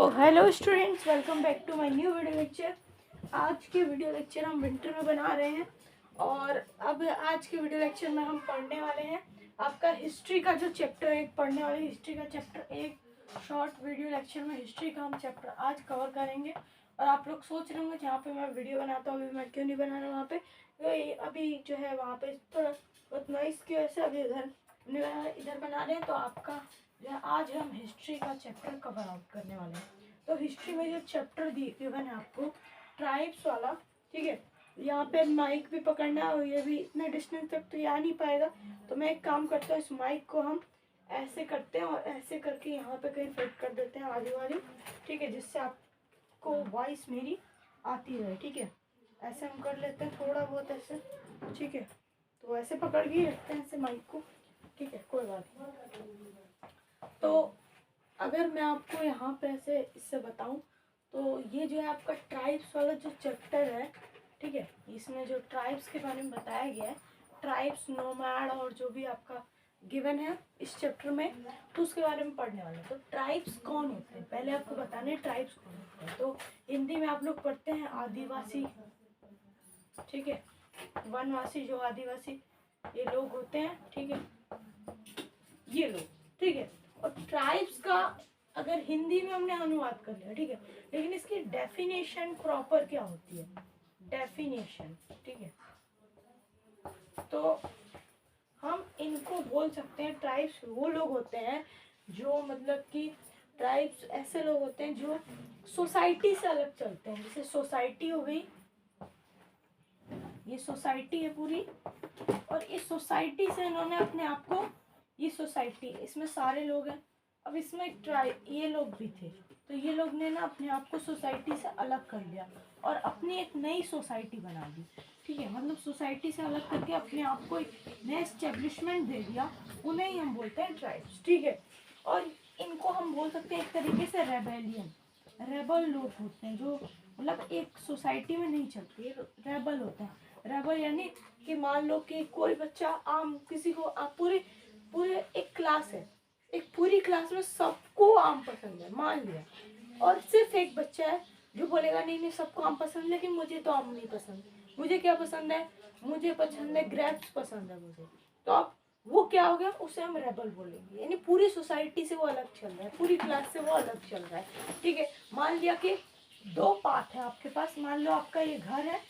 Hello students, welcome back to my new video lecture. आज के video lecture हम winter में बना रहे हैं और अब आज के वीडियो लेक्चर में हम पढ़ने वाले हैं आपका हिस्ट्री का जो चैप्टर एक पढ़ने वाले हिस्ट्री का चैप्टर एक शॉर्ट वीडियो लेक्चर में हिस्ट्री का हम चैप्टर आज कवर करेंगे। और आप लोग सोच रहे होंगे जहाँ पे मैं वीडियो बनाता हूँ अभी मैं क्यों नहीं बना रहा वहाँ पे, अभी जो है वहाँ पे थोड़ा बहुत नॉइस की वजह से अभी इधर बना रहे हैं। तो आपका आज हम हिस्ट्री का चैप्टर कवर आउट करने वाले हैं। तो हिस्ट्री में जो चैप्टर गिवन है आपको ट्राइब्स वाला, ठीक है। यहाँ पे माइक भी पकड़ना है और ये भी इतना डिस्टेंस तक तो आ नहीं पाएगा। तो मैं एक काम करता हूँ, इस माइक को हम ऐसे करते हैं और ऐसे करके यहाँ पे कहीं फिट कर देते हैं आगे वाली, ठीक है, जिससे आपको वॉइस मेरी आती रहे, ठीक है। ऐसे हम कर लेते हैं थोड़ा बहुत ऐसे, ठीक है। तो ऐसे पकड़ के ही रखते हैं ऐसे माइक को, ठीक है, कोई बात नहीं। तो अगर मैं आपको यहाँ पे ऐसे इससे बताऊँ तो ये जो है आपका ट्राइब्स वाला जो चैप्टर है, ठीक है, इसमें जो ट्राइब्स के बारे में बताया गया है, ट्राइब्स, नोमैड और जो भी आपका गिवन है इस चैप्टर में, तो उसके बारे में पढ़ने वाले हैं। तो ट्राइब्स कौन होते हैं पहले आपको बताने, ट्राइब्स कौन होते हैं। तो हिंदी में आप लोग पढ़ते हैं आदिवासी, ठीक है, वनवासी, जो आदिवासी ये लोग होते हैं, ठीक है, ये लोग, ठीक है। और ट्राइब्स का अगर हिंदी में हमने अनुवाद कर लिया, ठीक है, लेकिन इसकी डेफिनेशन प्रॉपर क्या होती है, डेफिनेशन, ठीक है। तो हम इनको बोल सकते हैं ट्राइब्स वो लोग होते हैं जो मतलब कि ट्राइब्स ऐसे लोग होते हैं जो सोसाइटी से अलग चलते हैं। जैसे सोसाइटी हो गई, ये सोसाइटी है पूरी, और इस सोसाइटी से इन्होंने अपने आप को, ये सोसाइटी इसमें सारे लोग हैं, अब इसमें ये लोग भी थे, तो ये लोग ने ना अपने आप को सोसाइटी से अलग कर लिया और अपनी एक नई सोसाइटी बना दी, ठीक है। मतलब सोसाइटी से अलग करके अपने आप को एक नया एस्टेब्लिशमेंट दे दिया, उन्हें ही हम बोलते हैं ट्राइब्स, ठीक है। और इनको हम बोल सकते हैं एक तरीके से रेबेलियन, रेबल लोग होते हैं जो मतलब एक सोसाइटी में नहीं चलते, रेबल होते हैं। रेबल यानी कि मान लो कि कोई बच्चा आम किसी को पूरे एक क्लास है, एक पूरी क्लास में सबको आम पसंद है मान लिया, और सिर्फ एक बच्चा है जो बोलेगा नहीं नहीं सबको आम पसंद है लेकिन मुझे तो आम नहीं पसंद, मुझे क्या पसंद है, मुझे पसंद है ग्रेप्स पसंद है मुझे। तो अब वो क्या हो गया, उसे हम रेबल बोलेंगे। यानी पूरी सोसाइटी से वो अलग चल रहा है, पूरी क्लास से वो अलग चल रहा है, ठीक है। मान लिया कि दो पाथ है आपके पास, मान लो आपका ये घर है,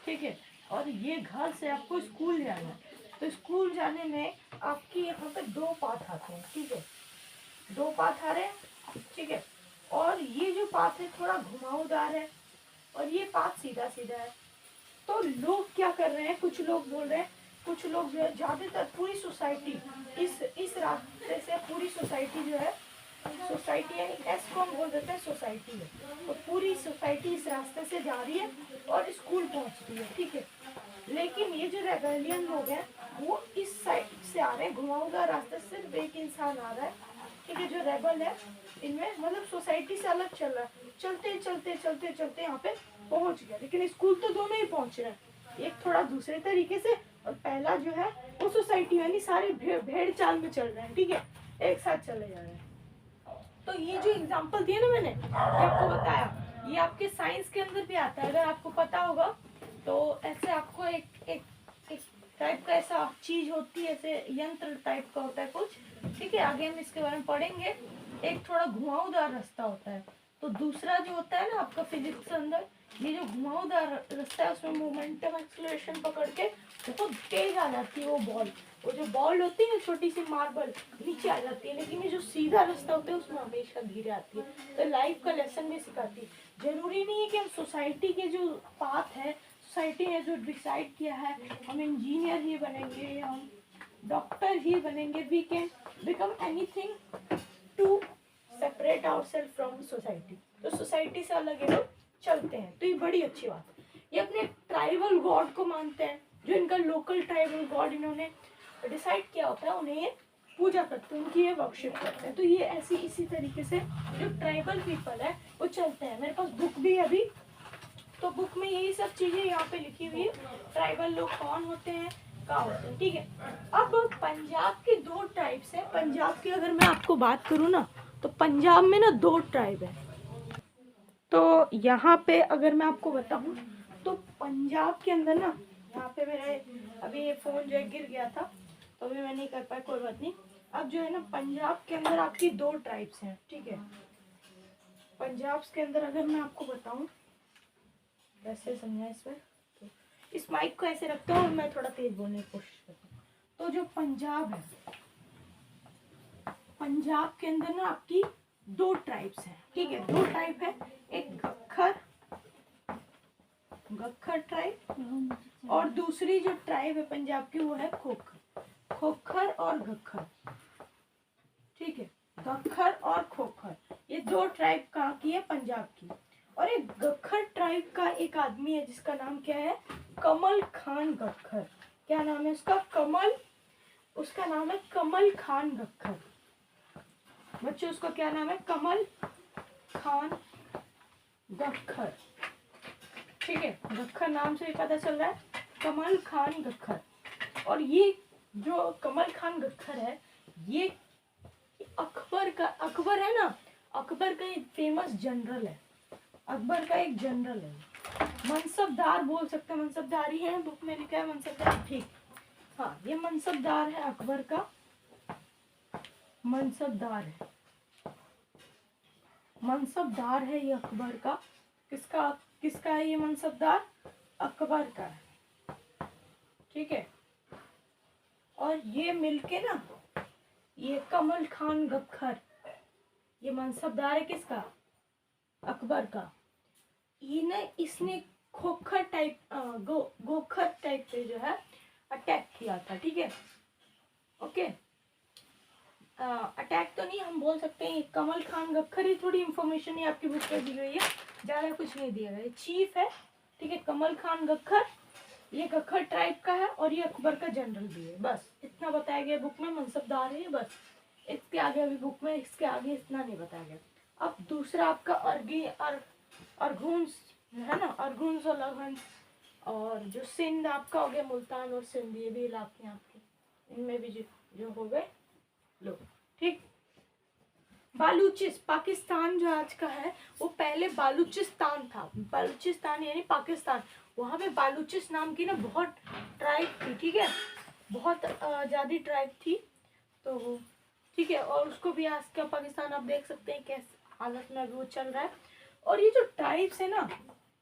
ठीक है, और ये घर से आपको स्कूल जाना है। तो स्कूल जाने में आपकी यहाँ पे दो पाथ आते हैं, ठीक है, दो पाथ आ रहे हैं, ठीक है। और ये जो पाथ है थोड़ा घुमावदार है और ये पाथ सीधा सीधा है। तो लोग क्या कर रहे हैं, कुछ लोग बोल रहे हैं, कुछ लोग जो है ज्यादातर पूरी सोसाइटी इस रास्ते से, पूरी सोसाइटी जो है, सोसाइटी यानी एस को हम बोल देते हैं सोसाइटी है, तो पूरी सोसाइटी इस रास्ते से जा रही है और स्कूल पहुंचती है, ठीक है। लेकिन ये जो रेबेलियन लोग हैं वो इस साइड से आ रहे हैं, घुमावदार रास्ते से सिर्फ एक इंसान आ रहा है, ठीक है, जो रेबल है, इनमें मतलब सोसाइटी से अलग चल रहा है, चलते चलते चलते चलते यहाँ पे पहुंच गया। लेकिन स्कूल तो दोनों ही पहुंच रहे हैं, एक थोड़ा दूसरे तरीके से, और पहला जो है वो सोसाइटी यानी सारे भेड़ चाल में चल रहे हैं, ठीक है, एक साथ चले जा रहे हैं। तो ये जो एग्जाम्पल दिए ना मैंने, ये आपको बताया, ये आपके साइंस के अंदर भी आता है, अगर आपको पता होगा तो। ऐसे आपको एक टाइप का ऐसा चीज होती है, ऐसे यंत्र टाइप का होता है कुछ, ठीक है, आगे हम इसके बारे में पढ़ेंगे। एक थोड़ा घुमावदार रास्ता होता है, तो दूसरा जो होता है ना आपका फिजिक्स के अंदर, ये जो घुमावदार रास्ता है उसमें मोमेंटम एक्सेलरेशन पकड़ के बहुत तेज आ जाती है वो बॉल, वो जो बॉल होती है छोटी सी मार्बल नीचे आ जाती है, लेकिन ये जो सीधा रास्ता होता है उसमें हमेशा धीरे आती है। तो लाइफ का लेसन भी सिखाती है। जरूरी नहीं है कि हम सोसाइटी के जो पाथ है, सोसाइटी ने जो डिसाइड किया है हम इंजीनियर ही बनेंगे, हम डॉक्टर ही बनेंगे, we can become anything to separate ourselves from society. तो सोसाइटी से अलग ये लोग चलते हैं, तो ये बड़ी अच्छी बात है। ये अपने ट्राइबल गॉड को मानते हैं, जो इनका लोकल ट्राइबल गॉड इन्होंने डिसाइड किया होता है, उन्हें ये पूजा करते हैं, उनकी ये वर्शिप करते हैं। तो ये ऐसी इसी तरीके से जो ट्राइबल पीपल है वो चलते हैं। मेरे पास बुक भी है अभी, तो बुक में यही सब चीजें यहाँ पे लिखी हुई है, ट्राइबल लोग कौन होते हैं, कहाँ होते हैं, ठीक है। अब पंजाब के दो टाइप्स है। पंजाब की अगर मैं आपको बात करूँ ना, तो पंजाब में ना 2 ट्राइब है। तो यहाँ पे अगर मैं आपको बताऊँ तो पंजाब के अंदर ना, यहाँ पे मेरे अभी ये फ़ोन जो है गिर गया था तो अभी मैं नहीं कर पाया, कोई बात नहीं। अब जो है ना पंजाब के अंदर आपकी 2 ट्राइब्स हैं, ठीक है। पंजाब के अंदर अगर मैं आपको बताऊँ कैसे समझा इसमें, तो इस माइक को ऐसे रखता हूँ और मैं थोड़ा तेज बोलने की कोशिश करता हूँ। तो जो पंजाब है, पंजाब के अंदर ना आपकी 2 ट्राइब्स हैं, ठीक है। 2 ट्राइब है, एक गक्खर ट्राइब और दूसरी जो ट्राइब है पंजाब की वो है खोखर और गक्खर, ठीक है। गक्खर और खोखर, ये 2 ट्राइब कहाँ की है, पंजाब की। और एक गक्खर ट्राइब का एक आदमी है जिसका नाम क्या है, कमल खान गक्खर। क्या नाम है उसका, उसका नाम है कमल खान गक्खर। बच्चों उसका क्या नाम है, कमल खान गक्खर, ठीक है। गक्खर नाम से भी पता चल रहा है, कमल खान गक्खर। और ये जो कमल खान गक्खर है, ये अकबर है ना, अकबर का एक फेमस जनरल है, अकबर का एक जनरल है, मनसबदार बोल सकते हैं, मनसबदार ही है, बुक में लिखा है मनसबदार, ठीक। हाँ, ये मनसबदार है अकबर का, मनसबदार है, मनसबदार है ये अकबर का। किसका है ये मनसबदार, अकबर का है, ठीक है। और ये मिलके ना, ये कमल खान गक्खर, ये मनसबदार है किसका, अकबर का। इसने खोखर टाइप गोखर टाइप पे जो है अटैक किया था, ठीक है। ओके, अटैक तो नहीं हम बोल सकते हैं, कमल खान गक्खर ही, थोड़ी इंफॉर्मेशन ही आपकी बुक में दी गई है, ज़्यादा कुछ नहीं दिया गया। चीफ है, ठीक है, कमल खान गक्खर, ये गक्खर ट्राइब का है और ये अकबर का जनरल भी है, बस इतना बताया गया बुक में। मनसबदार है बस, इसके आगे अभी बुक में इसके आगे इतना नहीं बताया गया। अब दूसरा आपका अरगुन्स है ना, अरगुन्स और लगहंस, और जो सिंध आपका हो गया, मुल्तान और सिंध, ये भी इलाके हैं आपके, इनमें भी जो हो गए लोग, ठीक। पाकिस्तान जो आज का है वो पहले बालूचिस्तान था, बालूचिस्तान यानी पाकिस्तान। वहाँ पे बालूचिस नाम की ना बहुत ट्राइब थी, ठीक है, बहुत ज़्यादा ट्राइब थी, तो ठीक है। और उसको भी आज का पाकिस्तान आप देख सकते हैं कैसे हालत में वो चल रहा है। और ये जो ट्राइब्स है ना,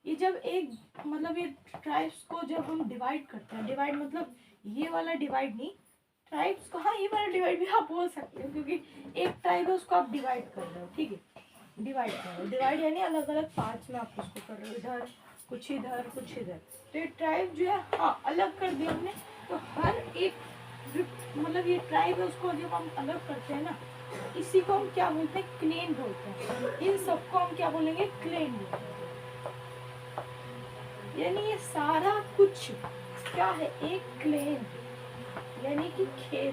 ये जब एक मतलब ये ट्राइब्स को जब हम डिवाइड करते हैं, डिवाइड मतलब ये वाला डिवाइड नहीं, ट्राइब्स को, हाँ ये वाला डिवाइड भी आप बोल सकते हो, क्योंकि एक ट्राइब है उसको आप डिवाइड कर रहे हो, ठीक है, डिवाइड कर रहे हो, डिवाइड यानी अलग अलग पार्ट्स में आप उसको कर रहे हो, इधर कुछ इधर कुछ इधर। तो ये ट्राइब जो है, हाँ अलग कर दिया हमने। तो हर एक मतलब ये ट्राइब है उसको जब हम अलग करते हैं ना, इसी को हम क्या बोलते हैं, क्लेन बोलते हैं। इन सबको हम क्या बोलेंगे, क्लेन बोलते हैं। यानी ये सारा कुछ क्या है, एक क्लेन, यानी कि खेल,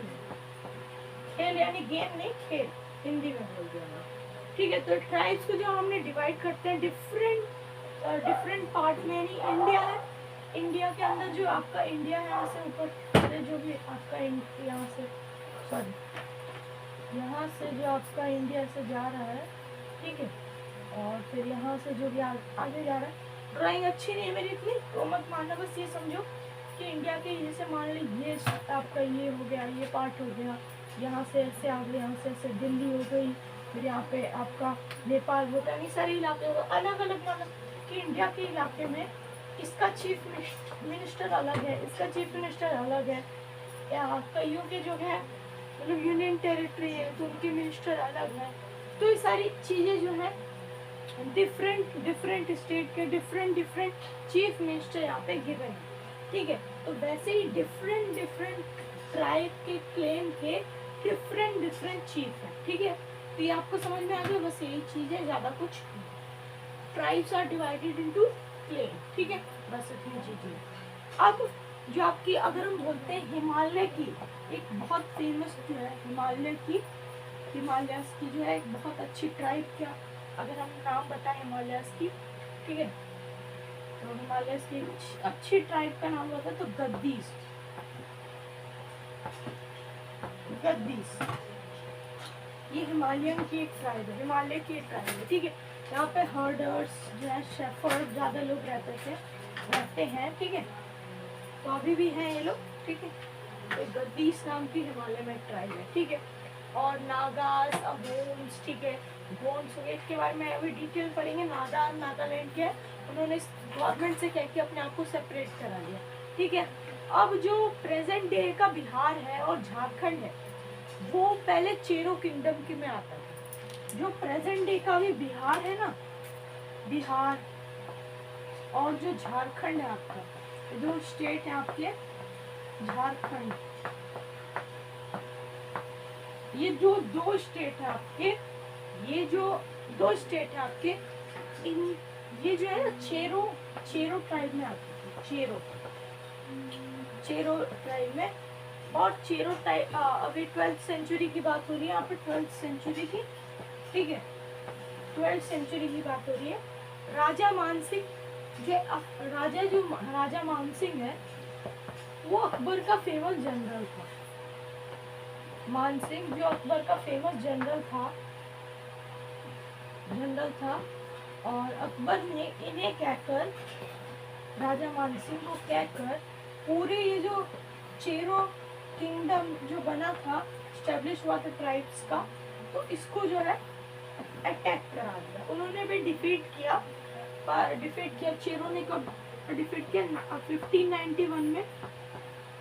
खेल यानी गेम नहीं, खेल हिंदी में बोल दिया, ठीक है। तो ट्राइब्स को जो हमने डिवाइड करते हैं डिफरेंट पार्ट में, यानी इंडिया है, इंडिया के अंदर जो आपका इंडिया है, यहाँ से ऊपर जो भी आपका यहाँ से सॉरी यहाँ से जो आपका इंडिया से जा रहा है, ठीक है, और फिर यहाँ से जो भी आगे जा रहा है। ड्राइंग अच्छी नहीं है मेरी इतनी, तो मत मानना, बस ये समझो कि इंडिया के जैसे मान ली ये आपका ये हो गया, ये पार्ट हो गया, यहाँ से ऐसे आ गए, यहाँ से ऐसे दिल्ली हो गई, फिर यहाँ पे आपका नेपाल हो गया, ये सारे इलाके हो गए अलग अलग। मतलब कि इंडिया के इलाके में इसका चीफ मिनिस्टर अलग है, इसका चीफ मिनिस्टर अलग है, या कईयों के जो है मतलब यूनियन टेरिटरी है तो उनके मिनिस्टर अलग है। तो ये सारी चीज़ें जो है डिफरेंट स्टेट के डिफरेंट चीफ मिनिस्टर यहाँ पे गिवन है, ठीक है। तो वैसे ही डिफरेंट ट्राइब के क्लेम के डिफरेंट चीफ है, ठीक है। तो ये आपको समझ में आ गया, बस यही चीज़ है, ज़्यादा कुछ। Tribes are divided into clan, ठीक है, बस इतनी चीज़ है। अब जो आपकी अगर हम बोलते हैं हिमालय की एक बहुत फेमस जो है, हिमालयस की जो है एक बहुत अच्छी ट्राइब, क्या अगर हम नाम बताएं हिमालयस की, ठीक है, तो हिमालयस की अच्छी ट्राइब का नाम होता है तो गद्दीस, ये हिमालयन की एक ट्राइब है, हिमालय की एक ट्राइब है, ठीक है। यहाँ पे हर्डर्स जो है, शेफर्ड ज़्यादा लोग रहते हैं, ठीक है। तो अभी भी हैं ये लोग, ठीक है। तो गद्दीस नाम की हिमालय में ट्राइब है, ठीक है। और नागास, गोंड्स, ठीक है। गोंड्स के बारे में अभी डिटेल पढ़ेंगे। नागालैंड के उन्होंने गवर्नमेंट से क्या किया, अपने आप को सेपरेट करा लिया, ठीक है। अब जो प्रेजेंट डे का बिहार है और झारखंड है, वो पहले चेरो किंगडम के में आता था। जो प्रेजेंट डे का भी बिहार है ना, बिहार और जो झारखंड है आपका, जो स्टेट है आपके झारखंड, ये जो दो स्टेट है आपके, ये जो दो स्टेट है आपके, इन ये जो है ना चेरो ट्राइब में आते हैं, चेरो ट्राइब में। और चेरो टाइप अभी 12th सेंचुरी की बात हो रही है यहाँ पे, 12th सेंचुरी की, ठीक है। 12th सेंचुरी की बात हो रही है। राजा मानसिंह जो राजा मानसिंह है, वो अकबर का फेमस जनरल था। मानसिंह जो अकबर का फेमस जनरल था, और अकबर ने इन्हें कहकर, राजा मानसिंह को कहकर, पूरे ये जो चेरो किंगडम जो बना था, स्टैब्लिश हुआ था ट्राइब्स का, तो इसको जो है अटैक करा दिया। उन्होंने भी डिफीट किया चेरो ने कब डिफीट किया, 1591 में।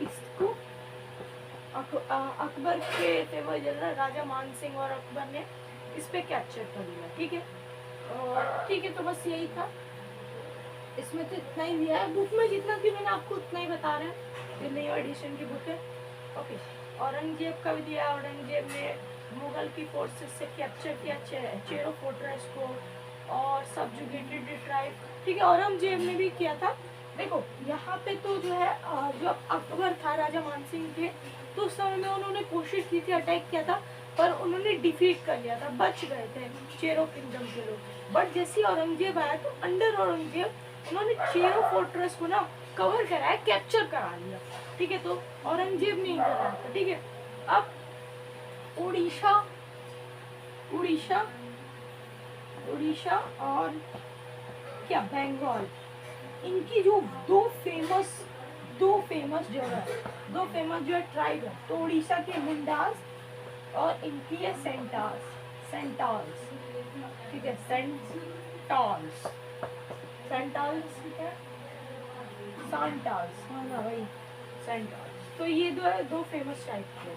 इसको अकबर के फेमस जनरल राजा मानसिंह और अकबर ने इस पे कैप्चर कर लिया, ठीक है। और ठीक है, तो बस यही था, इसमें तो इतना ही दिया है बुक में, जितना कि मैंने आपको उतना ही बता रहे हैं, ये नई एडिशन की बुक है, ओके। औरंगजेब का भी दिया, औरंगजेब ने मुगल की फोर्सेस से कैप्चर किया चेरो फोर्ट्रेस को और सबजुगेटेड ट्राइब, ठीक है। औरंगजेब ने भी किया था। देखो यहाँ पे तो जो है जो अकबर था, राजा मानसिंह थे, तो उस समय में उन्होंने कोशिश की थी, अटैक किया था, पर उन्होंने डिफीट कर लिया था, बच गए थे चेरो किंगडम के लोग। बट जैसे औरंगजेब आया, तो अंडर औरंगजेब उन्होंने चेरो फोर्ट्रेस को ना कवर कराया, कैप्चर करा लिया, ठीक है। तो औरंगजेब ने ही कराया था, ठीक है। अब उड़ीसा और क्या बंगाल, इनकी जो दो फेमस जो है ट्राइब है, तो उड़ीसा के मुंडास और इनकी है सेंटाल्स, ठीक है। सेंटाल्स हाँ ना भाई, सेंटाल्स। तो ये दो फेमस टाइप के,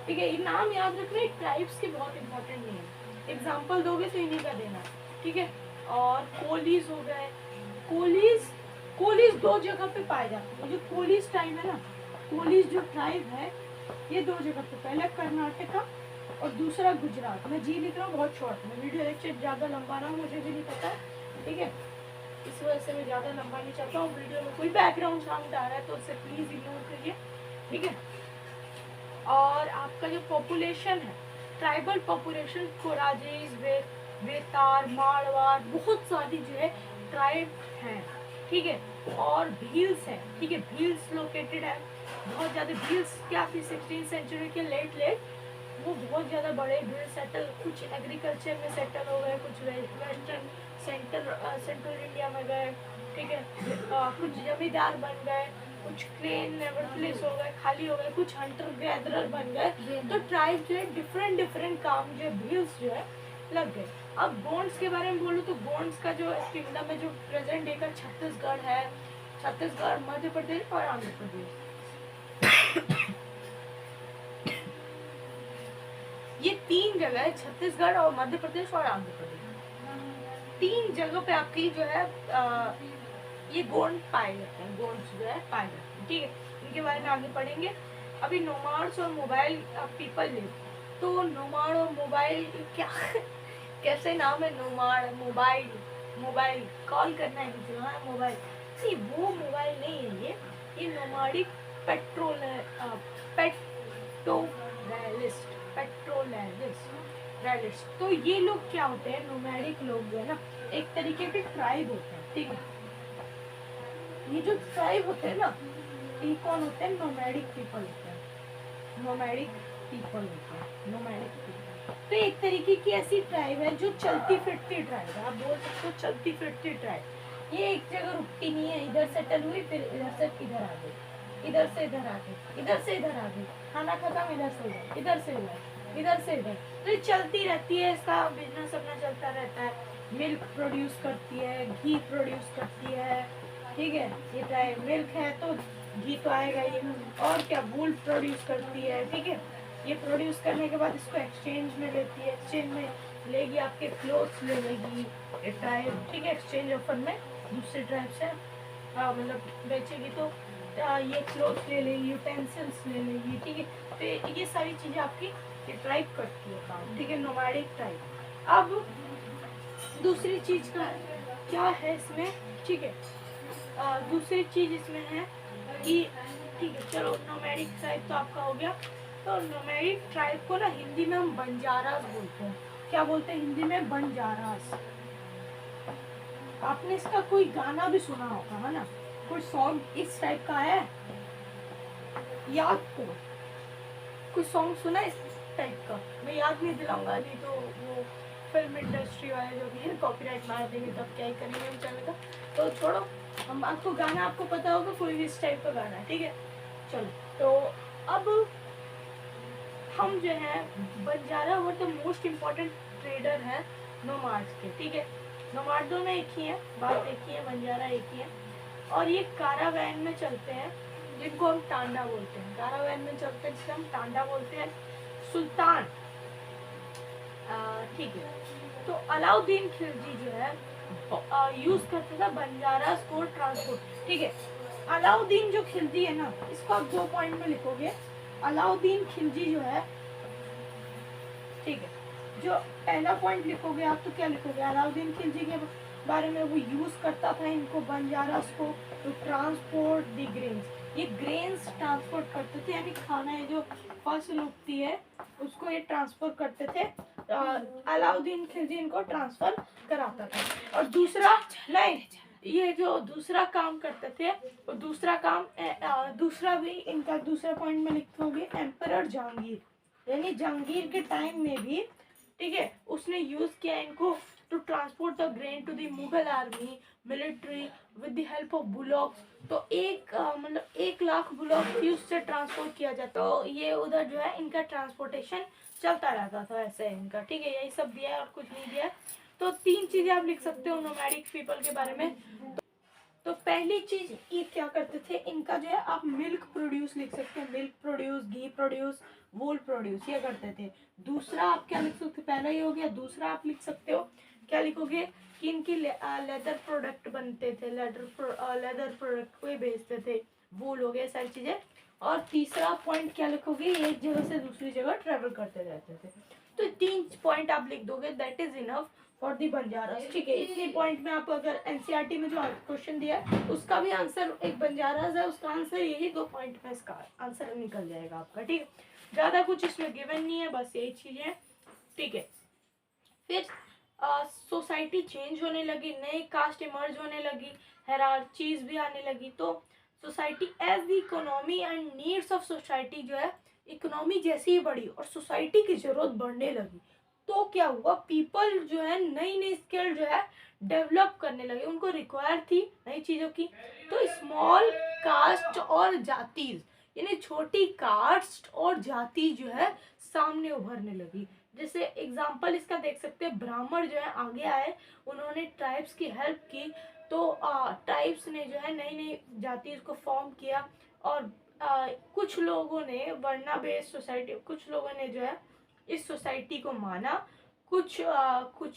ठीक है। ये नाम याद रखना, ट्राइब्स के बहुत इंपॉर्टेंट नहीं है, एग्जाम्पल दोगे तो इन्हीं का देना, ठीक है। और कोलीज हो गए, कोलीज दो जगह पे पाए जाते हैं। जो कोलीज ट्राइब है ना, कोलीज जो ट्राइब है, ये दो जगह पे, पहला कर्नाटका और दूसरा गुजरात। मैं जी लिख रहा हूँ बहुत शॉर्ट में, वीडियो लेक्चर ज़्यादा लंबा ना, मुझे भी नहीं पता, ठीक है। इस वजह से मैं ज़्यादा लंबा नहीं चाहता हूँ। वीडियो में कोई बैकग्राउंड साउंड आ रहा है तो उसे प्लीज़ इग्नोर करिए, ठीक है। और आपका जो पॉपुलेशन है, ट्राइबल पॉपुलेशन, कोराजीज, वेतार, मारवाड़, बहुत सारी जो है ट्राइब हैं, ठीक है। और भील्स है, ठीक है। भील्स लोकेटेड है, बहुत ज़्यादा भील्स क्या थी 16th सेंचुरी के लेट वो बहुत ज़्यादा बड़े भील सेटल, कुछ एग्रीकल्चर में सेटल हो गए, कुछ वेस्टर्न सेंट्रल इंडिया में गए, ठीक है। कुछ जमींदार बन गए, कुछ क्लेन नेवरप्लेस हो गए, खाली हो गए, कुछ हंटर गैदरर बन गए। तो ट्राइब जो है डिफरेंट काम जो भील्स जो है लग गए। अब गोंड्स के बारे में बोलूँ तो गोंड्स का जो किंगडम है, जो प्रेजेंट डे का छत्तीसगढ़ है, छत्तीसगढ़, मध्य प्रदेश और आंध्र प्रदेश, ये तीन जगह है, छत्तीसगढ़ और मध्य प्रदेश और आंध्र प्रदेश, तीन जगह पे आपकी जो है ये गोंड पाए जाते हैं, गोंड्स जो है पाए जाते हैं, ठीक है। इनके बारे में आगे पढ़ेंगे। अभी नोमाड्स और मोबाइल पीपल लिव, तो नोमाड और मोबाइल क्या कैसे नाम है, नोमाड, मोबाइल कॉल करना है किसी को, मोबाइल नहीं, वो मोबाइल नहीं है, ये नोमाडिक पेट्रोलिस्ट। तो ये लोग क्या होते हैं, नोमैडिक लोग जो है ना, एक तरीके के ट्राइब होते हैं, ठीक है। ये जो ट्राइब होते हैं ना, ये कौन होते हैं, नोमैडिक पीपल होते हैं, नोमैडिक पीपल। तो एक तरीके की ऐसी ट्राइब है जो चलती फिरती ट्राइब है, आप बोल सकते हो चलती फिरती ट्राइब। ये एक जगह रुकती नहीं है, इधर सेटल हुई फिर इधर से इधर आ गई, इधर से इधर आ गई, इधर से इधर आ गई, खाना खत्म इधर से इधर, इधर से इधर, इधर से इधर। तो ये चलती रहती है, इसका बिजनेस अपना चलता रहता है। मिल्क प्रोड्यूस करती है, घी प्रोड्यूस करती है, ठीक है। ये ट्राइब मिल्क है तो घी तो आएगा ही। और क्या, वूल प्रोड्यूस करती है, ठीक है। ये प्रोड्यूस करने के बाद इसको एक्सचेंज में लेती है, एक्सचेंज में लेगी आपके क्लोथ्स ले लेगी ये ट्राइब, ठीक है। एक्सचेंज ऑफर में दूसरे ट्राइब से मतलब बेचेगी तो ये क्लोथ्स ले लेगी, यूटेंसिल्स ले लेगी, ठीक है। तो ये सारी चीज़ें आपकी ये ट्राइब करती है काम, ठीक है, नोमैडिक ट्राइब। अब दूसरी चीज़ का क्या है इसमें, ठीक है। दूसरी चीज़ इसमें है कि, ठीक है, चलो नोमैडिक ट्राइब तो आपका हो गया। तो नोमैडिक ट्राइब को ना हिंदी में हम बंजारास बोलते हैं। क्या बोलते हैं हिंदी में? बंजारास। आपने इसका कोई गाना भी सुना होगा, है ना, कोई सॉन्ग इस टाइप का है, याद करो कोई सॉन्ग सुना इस टाइप का। मैं याद नहीं दिलाऊंगा, नहीं तो वो फिल्म इंडस्ट्री वाले जो भी है कॉपीराइट मार देंगे, तब क्या ही करेंगे हम चैनल का। तो छोड़ो, हम आपको गाना आपको पता होगा कोई भी इस टाइप का गाना है, ठीक है। चलो, तो अब हम जो है बंजारा वो तो मोस्ट इम्पोर्टेंट ट्रेडर है नोमाड्स के, ठीक है। नोमाड दोनों एक ही है, बात एक ही है, बंजारा एक ही है। और ये कारावैन में चलते हैं, जिनको हम टांडा बोलते हैं। कारावैन में चलते हैं जिसे हम टांडा बोलते हैं। सुल्तान, ठीक है। तो अलाउद्दीन खिलजी जो है यूज करता था बंजारास को ट्रांसपोर्ट, ठीक है। अलाउद्दीन जो खिलजी है ना, इसको आप 2 पॉइंट में लिखोगे। अलाउद्दीन खिलजी जो है, ठीक है, जो पहला पॉइंट लिखोगे आप तो क्या लिखोगे? अलाउद्दीन खिलजी के बारे में वो यूज करता था इनको बंजारास को टू ट्रांसपोर्ट द ग्रेन्स। ये ग्रेन्स ट्रांसपोर्ट करते थे, यानी खाना है जो फसल उगती है उसको ये ट्रांसफर करते थे। अलाउद्दीन खिलजी इनको ट्रांसफर कराता था। और दूसरा, नहीं, ये जो दूसरा काम करते थे, वो दूसरा काम दूसरा भी इनका दूसरा पॉइंट में लिखोगे एम्परर जहांगीर, यानी जहांगीर के टाइम में भी, ठीक है, उसने यूज किया इनको to transport the grain to the Mughal army military with the help of bullocks. तो एक मतलब 1 लाख बुलॉक थी, उससे ट्रांसपोर्ट किया जाता। तो ये उधर जो है इनका ट्रांसपोर्टेशन चलता रहता था, ऐसे इनका, ठीक है। यही सब दिया है और कुछ नहीं दिया है। तो 3 चीजें आप लिख सकते हो नोमैडिक पीपल के बारे में। तो पहली चीज ये क्या करते थे, इनका जो है आप मिल्क प्रोड्यूस लिख सकते हैं, मिल्क प्रोड्यूस, घी प्रोड्यूस, वूल प्रोड्यूस, ये करते थे। दूसरा आप क्या लिख सकते, पहला ये हो गया। दूसरा आप लिख सकते हो, क्या लिखोगे कि इनकी लेदर प्रोडक्ट बनते थे, लेदर प्रोडक्ट को बेचते थे, वूल हो गया, सारी चीजें। और तीसरा पॉइंट क्या लिखोगे, एक जगह से दूसरी जगह ट्रेवल करते रहते थे। तो 3 पॉइंट आप लिख दोगे, that is enough for the Banjaras, ठीक है। इतने पॉइंट में आप अगर एनसीईआरटी में जो क्वेश्चन दिया है उसका भी आंसर, एक बंजारास है उसका आंसर यही 2 पॉइंट में इसका आंसर निकल जाएगा आपका, ठीक है। ज्यादा कुछ इसमें गिवन नहीं है, बस यही चीजें हैं, ठीक है। फिर सोसाइटी चेंज होने लगी, नई कास्ट इमर्ज होने लगी, हायरार्कीज भी आने लगी। तो society as the economy and needs of society जो है, इकोनॉमी जैसे ही बढ़ी और सोसाइटी की जरूरत बढ़ने लगी, तो क्या हुआ, पीपल जो है नई नई स्किल जो है डेवलप करने लगे, उनको रिक्वायर थी नई चीज़ों की। तो स्मॉल कास्ट और जाति, यानी छोटी कास्ट और जाति जो है सामने उभरने लगी। जैसे एग्जाम्पल इसका देख सकते हैं, ब्राह्मण जो है आगे आए, उन्होंने ट्राइब्स की हेल्प की। तो ट्राइब्स ने जो है नई नई जाति को फॉर्म किया। और कुछ लोगों ने वर्ना बेस्ड सोसाइटी, कुछ लोगों ने जो है इस सोसाइटी को माना, कुछ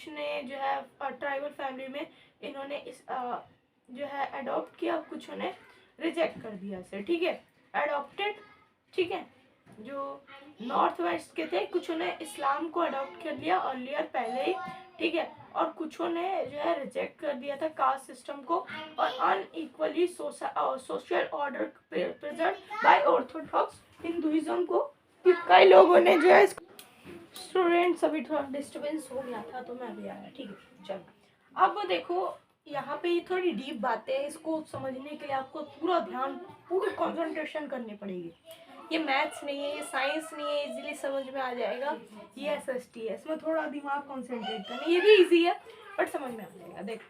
ने जो है ट्राइबल फैमिली में इन्होंने इस जो है अडॉप्ट किया, कुछ ने रिजेक्ट कर दिया इसे, ठीक है, अडॉप्टेड, ठीक है। जो नॉर्थ वेस्ट के थे, कुछ ने इस्लाम को अडॉप्ट कर लिया अर्लियर पहले ही, ठीक है। और कुछ ने जो है रिजेक्ट कर दिया था कास्ट सिस्टम को, और unequally social order present by Orthodox Hinduism को कई लोगों ने जो है। स्टूडेंट्स अभी थोड़ा डिस्टर्बेंस हो गया था तो मैं अभी आया, ठीक है। चलो, अब देखो यहाँ पे ये थोड़ी डीप बातें हैं, इसको समझने के लिए आपको पूरा ध्यान, पूरी कंसंट्रेशन करनी पड़ेगी। ये मैथ्स नहीं है, ये साइंस नहीं है, इजीली समझ में आ जाएगा। ये SST है, इसमें थोड़ा दिमाग कॉन्सेंट्रेट करना, ये भी इजी है बट समझ में आ जाएगा। देख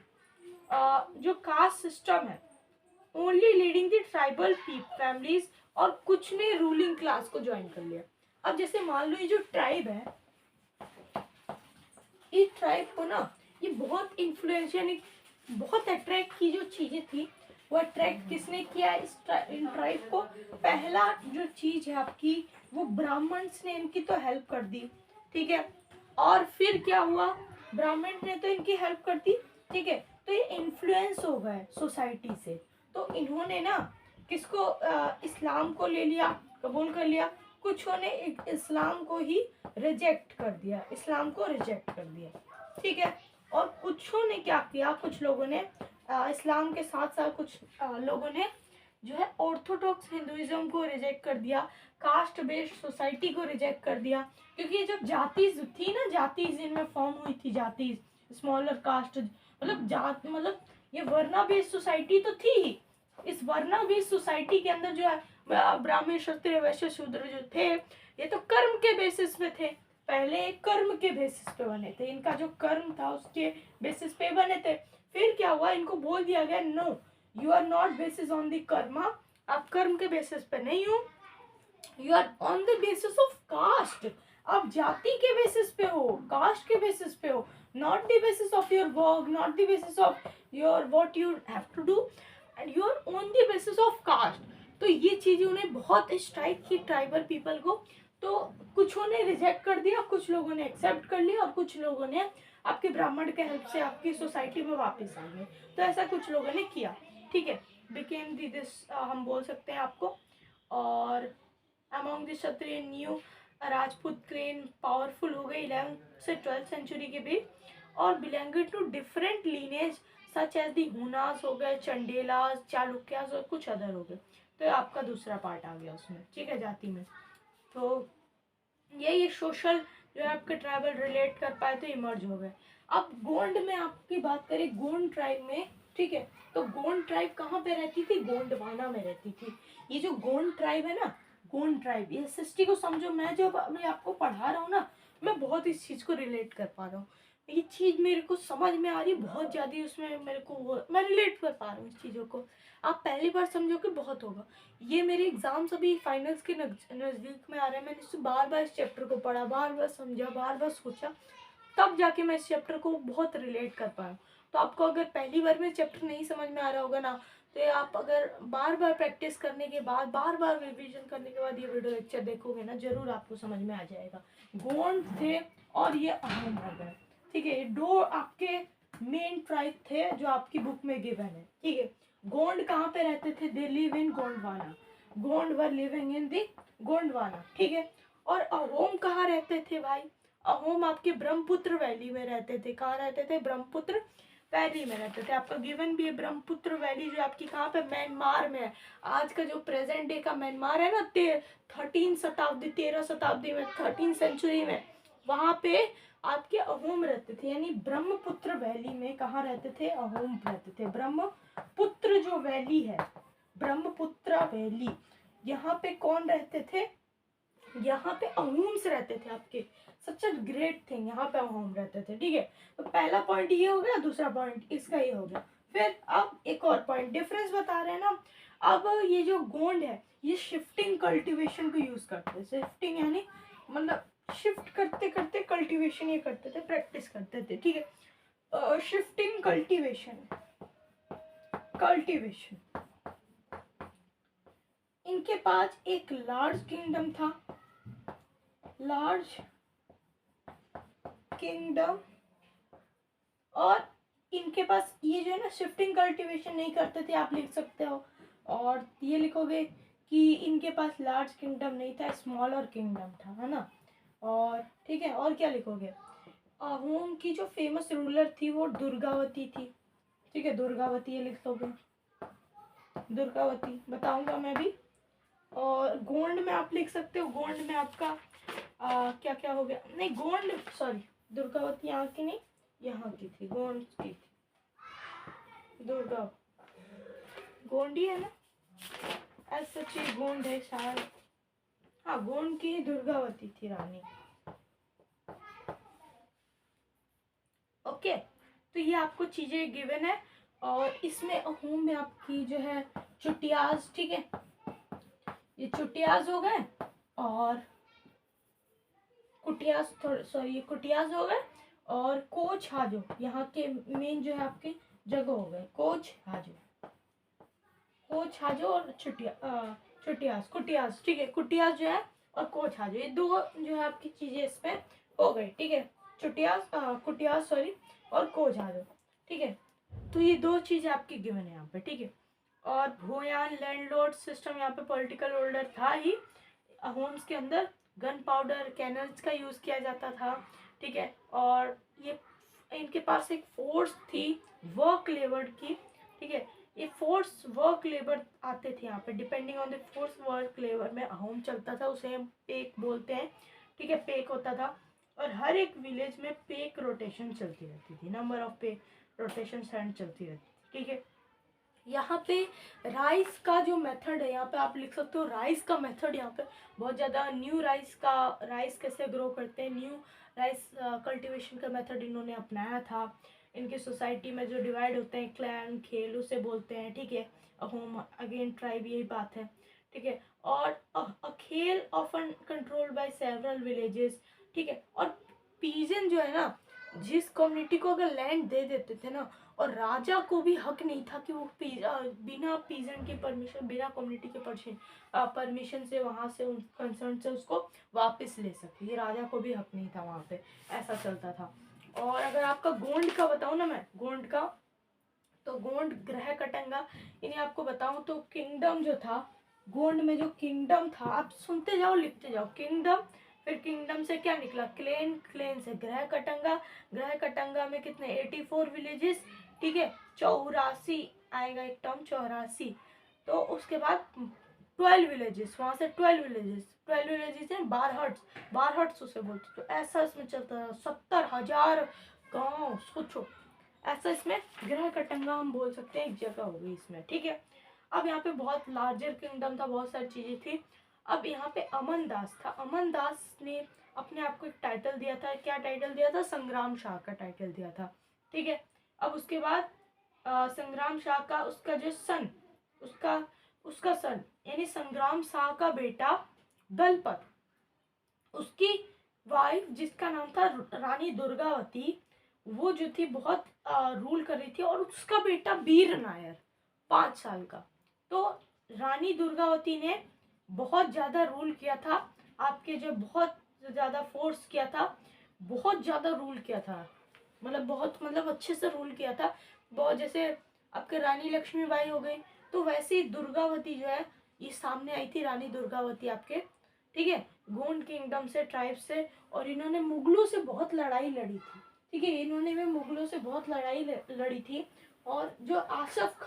जो कास्ट सिस्टम है only leading the tribal families, और कुछ ने रूलिंग क्लास को ज्वाइन कर लिया। अब जैसे मान लो ये जो ट्राइब है, इस ट्राइब को ना ये बहुत इन्फ्लुएंशियल, बहुत अट्रैक्ट की जो चीजें थी वो अट्रैक्ट किसने किया इन ट्राइब को। पहला जो चीज है आपकी वो ब्राह्मण्स ने इनकी तो हेल्प कर दी, ठीक है। और फिर क्या हुआ, ब्राह्मण ने तो इनकी हेल्प कर दी, ठीक है। तो ये इन्फ्लुएंस हो गए सोसाइटी से, तो इन्होंने ना किसको इस्लाम को ले लिया, कबूल कर लिया। कुछों ने इस्लाम को ही रिजेक्ट कर दिया, इस्लाम को रिजेक्ट कर दिया, ठीक है। और कुछों ने क्या किया, कुछ लोगों ने इस्लाम के साथ साथ कुछ लोगों ने जो है ऑर्थोडॉक्स हिंदुइज्म को रिजेक्ट कर दिया, कास्ट बेस्ड सोसाइटी को रिजेक्ट कर दिया। क्योंकि ये जब जाति थी ना, जाति इनमें फॉर्म हुई थी, जाति स्मॉलर कास्ट, मतलब जात मतलब ये वर्ना बेस्ड सोसाइटी तो थी ही। इस वर्ना बेस्ड सोसाइटी के अंदर जो है ब्राह्मण क्षत्रिय वैश्य शूद्र जो थे ये तो कर्म के बेसिस पे थे, पहले कर्म के बेसिस पे बने थे, इनका जो कर्म था उसके बेसिस पे बने थे। फिर क्या हुआ, इनको बोल दिया गया no you are not basis on the karma, आप कर्म के बेसिस पे नहीं हो, you are on the basis of caste, आप जाति के बेसिस पे हो, कास्ट के बेसिस पे हो, not the basis of your work, not the basis of your what you have to do, and you are on the basis of caste. तो ये चीजें उन्हें बहुत स्ट्राइक की ट्राइबल पीपल को, तो कुछों ने रिजेक्ट कर दिया, कुछ लोगों ने एक्सेप्ट कर लिया, और कुछ लोगों ने आपके ब्राह्मण के हेल्प से आपकी सोसाइटी में वापस आ गए। तो ऐसा कुछ लोगों ने किया, ठीक है। बिकेम दिस हम बोल सकते हैं आपको। और among the Kshatriya new Rajput clan powerful हो गई 11th से 12th सेंचुरी के बीच, और belonging to different lineage such as the Hunas हो गए, चंडेलास, चालुक्यास और कुछ अदर हो गए। तो आपका दूसरा पार्ट आ गया उसमें, ठीक है, जाति में। तो ये सोशल जो है आपके ट्राइबल रिलेट कर पाए तो इमर्ज हो गए। अब गोंड में आपकी बात करें, गोंड ट्राइब में, ठीक है, तो गोंड ट्राइब कहाँ पे रहती थी, गोंडवाना में रहती थी। ये जो गोंड ट्राइब है ना, गोंड ट्राइब, ये सृष्टि को समझो, मैं जब अभी आपको पढ़ा रहा हूँ ना, मैं बहुत इस चीज को रिलेट कर पा रहा हूँ, ये चीज मेरे को समझ में आ रही है बहुत ज्यादा, उसमें मेरे को मैं रिलेट कर पा रहा हूँ इस चीजों को। आप पहली बार समझोगे बहुत होगा। ये मेरे एग्जाम्स अभी फाइनल्स के नज़दीक में आ रहे हैं, मैंने इससे बार बार इस चैप्टर को पढ़ा, बार बार समझा, बार बार सोचा, तब जाके मैं इस चैप्टर को बहुत रिलेट कर पाया। तो आपको अगर पहली बार में चैप्टर नहीं समझ में आ रहा होगा ना, तो आप अगर बार बार प्रैक्टिस करने के बाद, बार बार रिविजन करने के बाद ये वीडियो लेक्चर देखोगे ना, जरूर आपको समझ में आ जाएगा। गोंड थे और ये अहोम हो गए, ठीक है। दो आपके मेन ट्राइब थे जो आपकी बुक में गिवन है, ठीक है। गोंड कहाँ पे रहते थे, they live in Gondwana, Gond were living in the Gondwana, ठीक है। और अहोम कहाँ रहते थे भाई, अहोम आपके ब्रह्मपुत्र वैली में रहते थे। कहाँ रहते थे, ब्रह्मपुत्र वैली में रहते थे। आपका गिवन भी है ब्रह्मपुत्र वैली, जो आपकी कहाँ पे, म्यांमार में है। आज का जो प्रेजेंट डे का म्यांमार है ना, 13 शताब्दी में, 13 सेंचुरी में, वहाँ पे आपके अहोम रहते थे। यानी ब्रह्मपुत्र वैली में कहाँ रहते थे, अहोम रहते थे। ब्रह्मपुत्र जो वैली है, ब्रह्मपुत्र वैली, यहाँ पे कौन रहते थे, यहाँ पे अहोम्स रहते थे आपके। सच अ ग्रेट थिंग, यहाँ पे अहोम रहते थे, ठीक है। तो पहला पॉइंट ये हो गया, दूसरा पॉइंट इसका ये हो गया। फिर अब एक और पॉइंट डिफरेंस बता रहे हैं ना। अब ये जो गोंड है ये शिफ्टिंग कल्टीवेशन को यूज करते हैं। शिफ्टिंग यानी मतलब शिफ्ट करते करते कल्टीवेशन ये करते थे, प्रैक्टिस करते थे, ठीक है। शिफ्टिंग कल्टीवेशन, कल्टीवेशन, इनके पास एक लार्ज किंगडम था, लार्ज किंगडम। और इनके पास ये जो है ना शिफ्टिंग कल्टीवेशन नहीं करते थे, आप लिख सकते हो। और ये लिखोगे कि इनके पास लार्ज किंगडम नहीं था, स्मॉलर किंगडम था, है ना। और ठीक है, और क्या लिखोगे, अहोम की जो फेमस रूलर थी वो दुर्गावती थी, ठीक है, दुर्गावती ये लिख दोगे, दुर्गावती बताऊंगा मैं भी। और गोंड में आप लिख सकते हो, गोंड में आपका क्या क्या हो गया, नहीं गोंड सॉरी, दुर्गावती यहाँ की नहीं, यहाँ की थी, गोंड की थी, दुर्गा गोंडी है ना, ऐसा चीज गोंड है शायद, हाँ, गोंड की दुर्गावती थी रानी। ओके, तो ये आपको चीजें गिवन है। और इसमें अहोम में आपकी जो है चुटियाज, ठीक है, ये चुटियाज हो गए और कुटियाज, सॉरी ये कुटियाज हो गए, और कोच हाजो यहाँ के मेन जो है आपके जगह हो गए, कोच हाजो, कोच हाजो और चुटियाज कुटियाज, ठीक है, कुटियाज जो है और कोच हाजो, ये दो जो है आपकी चीजें इसमें हो गई, ठीक है, चुटियाज कुटियाज सॉरी और कोच हाजो, ठीक है। तो ये दो चीजें आपकी गिवन है यहाँ पे, ठीक है। और भूयान लैंडलॉर्ड सिस्टम यहाँ पे पॉलिटिकल होल्डर था ही। होम्स के अंदर गन पाउडर कैनल्स का यूज किया जाता था, ठीक है। और ये इनके पास एक फोर्स थी वर्क लेबर की, ठीक है। ये फोर्स वर्क लेबर आते थे यहाँ पे, depending on the force work labour में होम चलता था, उसे हम पेक बोलते हैं, ठीक है, पेक होता था। और हर एक विलेज में पेक रोटेशन चलती रहती थी, number of pack rotation hand चलती रहती थी, ठीक है। यहाँ पे राइस का जो मेथड है, यहाँ पे आप लिख सकते हो राइस का मेथड, यहाँ पे बहुत ज़्यादा न्यू राइस कैसे ग्रो करते हैं, न्यू राइस कल्टीवेशन का मेथड इन्होंने अपनाया था। इनके सोसाइटी में जो डिवाइड होते हैं क्लैन खेल उसे बोलते हैं, ठीक है, होम अगेन ट्राइब, यही बात है, ठीक है। और अ खेल often controlled by several villages, ठीक है। और पीजन जो है ना, जिस कम्युनिटी को अगर लैंड दे देते थे ना, और राजा को भी हक नहीं था कि वो बिना पीजन की परमिशन, बिना कम्युनिटी के परमिशन से वहाँ से उन कंसर्न से उसको वापस ले सके, ये राजा को भी हक नहीं था वहाँ पे, ऐसा चलता था। और अगर आपका गोंड का बताऊँ ना मैं, गोंड का, तो गोंड ग्रह कटंगा, इन्हें आपको बताऊँ तो किंगडम जो था, गोंड में जो किंगडम था, आप सुनते जाओ लिखते जाओ, किंगडम, फिर किंगडम से क्या निकला, क्लेन, क्लेन से ग्रह कटंगा, ग्रह कटंगा में कितने 84 विलेजेस, ठीक है, 84 आएगा एक टर्म 84। तो उसके बाद 12 विलेजेस, वहां से 12 विलेजेस हैं, बार हर्ट्स उसे बोलते। तो ऐसा इसमें चलता था, 70,000 गाँव, सोचो, ऐसा इसमें ग्रह कटंगा हम बोल सकते हैं, एक जगह हो गई इसमें, ठीक है। अब यहाँ पे बहुत लार्जर किंगडम था, बहुत सारी चीजें थी। अब यहाँ पे अमन दास था, अमन दास ने अपने आप को एक टाइटल दिया था, क्या टाइटल दिया था, संग्राम शाह का टाइटल दिया था, ठीक है। अब उसके बाद संग्राम शाह का उसका जो सन, उसका सन यानी संग्राम शाह का बेटा दलपत, उसकी वाइफ जिसका नाम था रानी दुर्गावती, वो जो थी बहुत रूल कर रही थी, और उसका बेटा वीर नायर 5 साल का। तो रानी दुर्गावती ने बहुत ज़्यादा रूल किया था, आपके जो बहुत ज़्यादा फोर्स किया था, बहुत ज़्यादा रूल किया था, मतलब बहुत, मतलब अच्छे से रूल किया था बहुत। जैसे आपके रानी लक्ष्मीबाई हो गई, तो वैसे ही दुर्गावती जो है ये सामने आई थी, रानी दुर्गावती आपके, ठीक है, गोंड किंगडम से, ट्राइब से। और इन्होंने मुगलों से बहुत लड़ाई लड़ी थी, ठीक है, इन्होंने भी मुगलों से बहुत लड़ाई लड़ी थी। और जो आसफ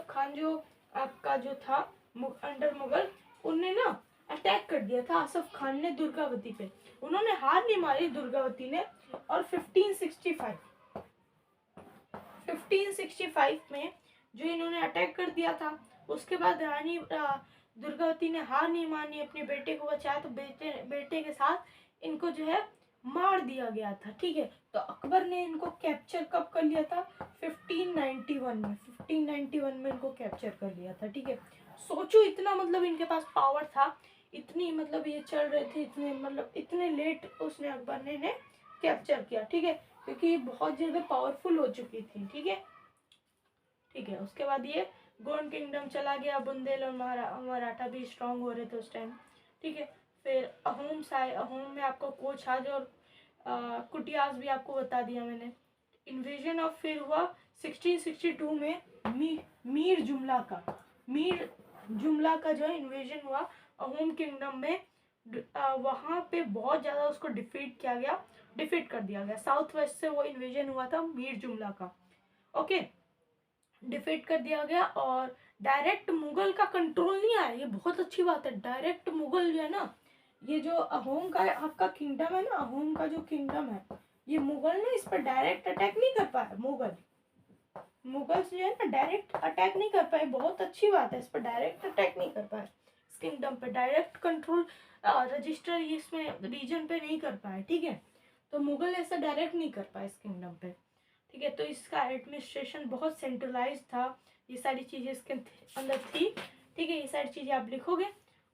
खान जो आपका जो था अंडर मुगल, उनने ना अटैक कर दिया था आसफ खान ने दुर्गावती पे, उन्होंने हार नहीं मारी दुर्गावती ने। और 1565 में जो इन्होंने अटैक कर दिया था, उसके बाद रानी दुर्गावती ने हार नहीं मानी, अपने बेटे को बचाया, तो बेटे के साथ इनको जो है मार दिया गया था, ठीक है। तो अकबर ने इनको कैप्चर कब कर लिया था, 1591 में इनको कैप्चर कर लिया था, ठीक है। सोचो इतना, मतलब इनके पास पावर था, इतनी, मतलब ये चल रहे थे इतने, मतलब इतने लेट उसने अकबर ने कैप्चर किया, ठीक है, क्योंकि ये बहुत ज्यादा पावरफुल हो चुकी थी, ठीक है, ठीक है। उसके बाद ये गोंड किंगडम चला गया, बुंदेल और मराठा भी स्ट्रांग हो रहे थे उस टाइम, ठीक है। फिर अहोम में आपको कोचहाज और कुटियाज भी आपको बता दिया मैंने। इन्वेजन ऑफ फिर हुआ 1662 में, मीर जुमला का जो इन्वेजन हुआ अहोम किंगडम में, वहाँ पे बहुत ज़्यादा उसको डिफीट कर दिया गया, साउथ वेस्ट से वो इन्वेजन हुआ था मीर जुमला का, ओके, डिफीट कर दिया गया। और डायरेक्ट मुगल का कंट्रोल नहीं आया, ये बहुत अच्छी बात है, डायरेक्ट मुगल जो है ना, ये जो अहोम का आपका किंगडम है ना, अहोम का जो किंगडम है, ये मुगल ने इस पर डायरेक्ट अटैक नहीं कर पाया, मुगल जो है ना डायरेक्ट अटैक नहीं कर पाए, बहुत अच्छी बात है, इस पर डायरेक्ट अटैक नहीं कर पाए। किंगडम पे, डायरेक्ट कंट्रोल रजिस्टर ये इसमें रीजन पे नहीं कर पाए, ठीक है। तो मुगल ऐसा डायरेक्ट नहीं कर पाए इस किंगडम पे, ठीक है। तो इसका एडमिनिस्ट्रेशन बहुत सेंट्रलाइज था, ये सारी चीज़ें इसके अंदर थी, ठीक है। ये सारी चीज़ें आप लिखोगे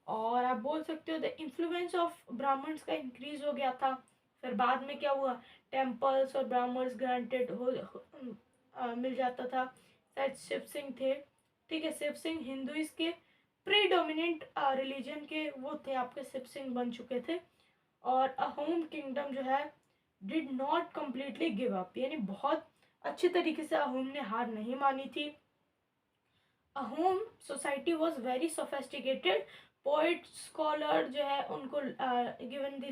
और आप बोल सकते हो द इन्फ्लुएंस ऑफ ब्राह्मण्स का इंक्रीज हो गया था। फिर बाद में क्या हुआ, टेम्पल्स और ब्राह्मण्स ग्रांटेड मिल जाता था। शायद शिव सिंह थे, ठीक है। शिव सिंह हिंदुइज्म के प्रीडोमिनेंट रिलीजन के वो थे, आपके शिव सिंह बन चुके थे। और अहोम किंगडम जो है did not completely give up, यानी बहुत अच्छे तरीके से अहोम ने हार नहीं मानी थी। Ahom society was very sophisticated, poet scholar जो है उनको गिवन द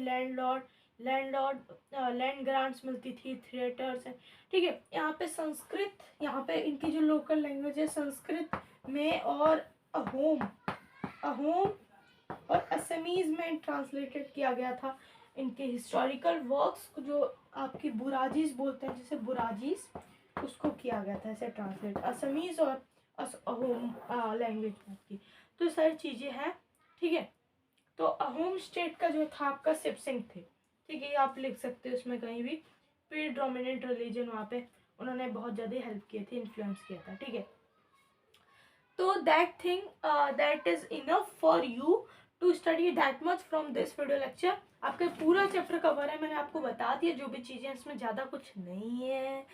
लैंड ग्रांट्स मिलती थी, थिएटर्स है, ठीक है। यहाँ पे संस्कृत, यहाँ पे इनकी जो लोकल लैंग्वेज है संस्कृत में और अहोम और असमीज में ट्रांसलेटेड किया गया था। इनके हिस्टोरिकल वर्क्स जो आपकी बुराजीज बोलते हैं, जैसे बुराजीज, उसको किया गया था ऐसे ट्रांसलेट, असमीज और अहोम लैंग्वेज की। तो सारी चीज़ें हैं, ठीक है। तो अहोम स्टेट का जो था आपका शिव सिंह थे, ठीक है। आप लिख सकते हो उसमें कहीं भी, प्रीडोमिनेंट रिलीजन वहाँ पे उन्होंने बहुत ज़्यादा हेल्प किए थे, इन्फ्लुएंस किया था, ठीक है। तो that is enough for you to study that much from this video lecture। आपका पूरा चैप्टर कवर है, मैंने आपको बता दिया जो भी चीज़ें, इसमें ज़्यादा कुछ नहीं है,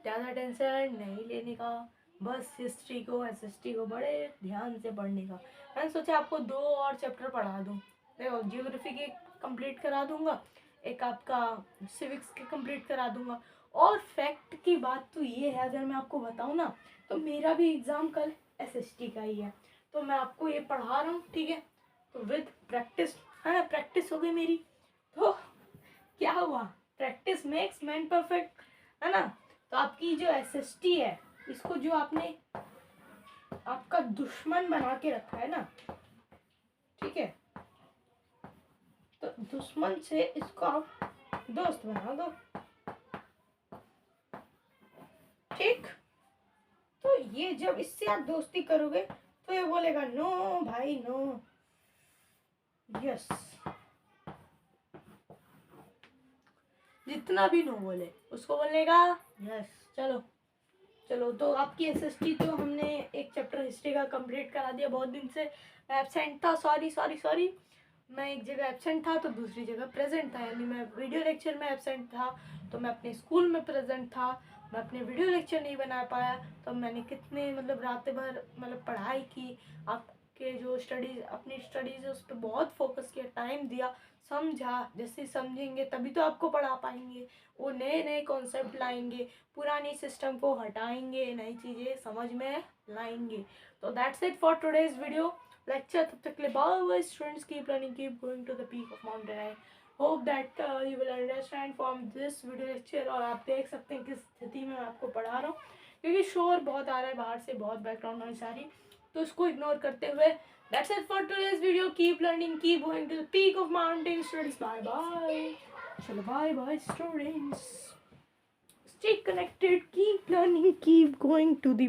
ज़्यादा टेंशन नहीं लेने का, बस हिस्ट्री को SST को बड़े ध्यान से पढ़ने का। मैंने सोचा आपको 2 और चैप्टर पढ़ा दूँ, देखो जियोग्राफी के कंप्लीट करा दूंगा, एक आपका सिविक्स के कंप्लीट करा दूंगा। और फैक्ट की बात तो ये है, अगर मैं आपको बताऊँ ना, तो मेरा भी एग्ज़ाम कल SST का ही है, तो मैं आपको ये पढ़ा रहा हूँ, ठीक है। तो विद प्रैक्टिस है ना, प्रैक्टिस हो गई मेरी, तो क्या हुआ, प्रैक्टिस मेक्स मैन परफेक्ट, है ना। तो आपकी जो SST है, इसको जो आपने आपका दुश्मन बना के रखा है ना, ठीक है, तो दुश्मन से इसको आप दोस्त बना दो, ठीक। तो ये जब इससे आप दोस्ती करोगे तो ये बोलेगा नो भाई नो, यस, जितना भी नो बोले उसको बोलने का यस। चलो तो आपकी SST तो हमने एक चैप्टर हिस्ट्री का कंप्लीट करा दिया। बहुत दिन से एब्सेंट था, सॉरी, मैं एक जगह एब्सेंट था तो दूसरी जगह प्रेजेंट था, यानी मैं वीडियो लेक्चर में एब्सेंट था तो मैं अपने स्कूल में प्रेजेंट था, मैं अपने वीडियो लेक्चर नहीं बना पाया। तो मैंने कितने मतलब रात भर मतलब पढ़ाई की, आपके जो अपनी स्टडीज़ है उस पर बहुत फोकस किया, टाइम दिया, समझा, जैसे समझेंगे तभी तो आपको पढ़ा पाएंगे। वो नए कॉन्सेप्ट लाएंगे, पुरानी सिस्टम को हटाएंगे, नई चीज़ें समझ में लाएंगे। तो that's it for today's video lecture। तब तक के लिए bye bye students, keep learning, keep going to the peak of mountain. I hope that you will understand from this video lecture. और आप देख सकते हैं किस स्थिति में मैं आपको पढ़ा रहा हूँ, क्योंकि शोर बहुत आ रहा है बाहर से, बहुत बैकग्राउंड नॉइस आ रही, तो उसको इग्नोर करते हुए that's it for today's video. Keep learning, keep going to the peak of mountain students, bye bye. चलो bye bye students, stay connected, keep learning, keep going to the